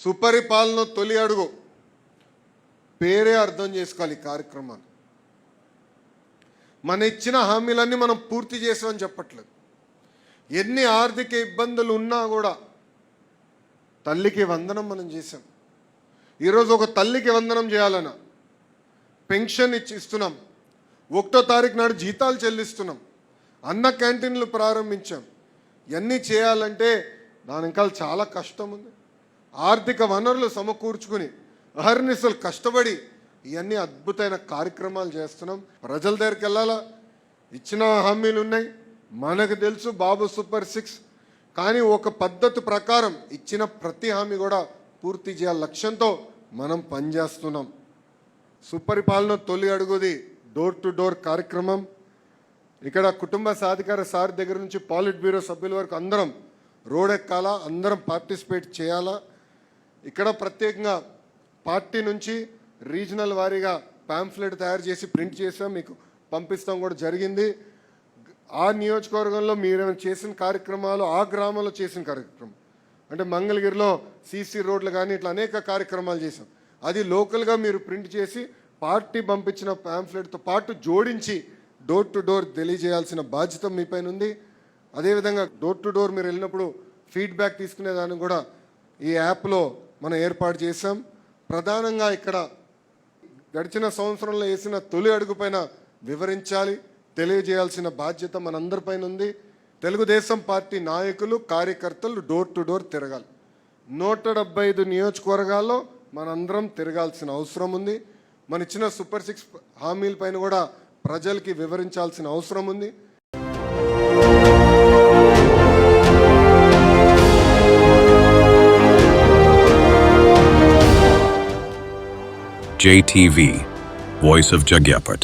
సుపరిపాలన తొలి అడుగు పేరే అర్థం చేసుకోవాలి. ఈ కార్యక్రమాన్ని మన ఇచ్చిన హామీలన్నీ మనం పూర్తి చేసామని చెప్పట్లేదు. ఎన్ని ఆర్థిక ఇబ్బందులు ఉన్నా కూడా తల్లికి వందనం మనం చేసాం. ఈరోజు ఒక తల్లికి వందనం చేయాలన్నా పెన్షన్ ఇస్తున్నాం. 1వ తారీఖు నాడు జీతాలు చెల్లిస్తున్నాం. అన్న క్యాంటీన్లు ప్రారంభించాం. ఇవన్నీ చేయాలంటే దాని ఇంకా చాలా కష్టం ఉంది. ఆర్థిక వనరులు సమకూర్చుకుని అహర్నిశలు కష్టపడి ఇవన్నీ అద్భుతమైన కార్యక్రమాలు చేస్తున్నాం. ప్రజల దగ్గరికి వెళ్ళాలా. ఇచ్చిన హామీలు ఉన్నాయి, మనకు తెలుసు బాబు సూపర్ 6. కానీ ఒక పద్ధతి ప్రకారం ఇచ్చిన ప్రతి హామీ కూడా పూర్తి చేయాలి లక్ష్యంతో మనం పనిచేస్తున్నాం. సుపరిపాలన తొలి అడుగుది డోర్ టు డోర్ కార్యక్రమం. ఇక్కడ కుటుంబ సాధికార సార్ దగ్గర నుంచి పాలిట్ బ్యూరో సభ్యుల వరకు అందరం రోడ్ ఎక్కాలా, అందరం పార్టిసిపేట్ చేయాలా. ఇక్కడ ప్రత్యేకంగా పార్టీ నుంచి రీజనల్ వారీగా పాంఫ్లెట్ తయారు చేసి ప్రింట్ చేసాం, మీకు పంపిస్తాం కూడా జరిగింది. ఆ నియోజకవర్గంలో మీరు చేసిన కార్యక్రమాలు, ఆ గ్రామంలో చేసిన కార్యక్రమం అంటే మంగళగిరిలో సీసీ రోడ్లు కానీ ఇట్లా అనేక కార్యక్రమాలు చేసాం. అది లోకల్గా మీరు ప్రింట్ చేసి పార్టీ పంపించిన పాంఫ్లెట్తో పాటు జోడించి డోర్ టు డోర్ తెలియజేయాల్సిన బాధ్యత మీ పైన ఉంది. అదేవిధంగా డోర్ టు డోర్ మీరు వెళ్ళినప్పుడు ఫీడ్బ్యాక్ తీసుకునేదాన్ని కూడా ఈ యాప్లో మనం ఏర్పాటు చేసాం. ప్రధానంగా ఇక్కడ గడిచిన సంవత్సరంలో వేసిన తొలి అడుగు పైన వివరించాలి, తెలియజేయాల్సిన బాధ్యత మనందరిపైన ఉంది. తెలుగుదేశం పార్టీ నాయకులు, కార్యకర్తలు డోర్ టు డోర్ తిరగాలి. 175 నియోజకవర్గాల్లో మనందరం తిరగాల్సిన అవసరం ఉంది. మన ఇచ్చిన సూపర్ 6 హామీల పైన కూడా ప్రజలకి వివరించాల్సిన అవసరం ఉంది. JTV, Voice of Jagyapet.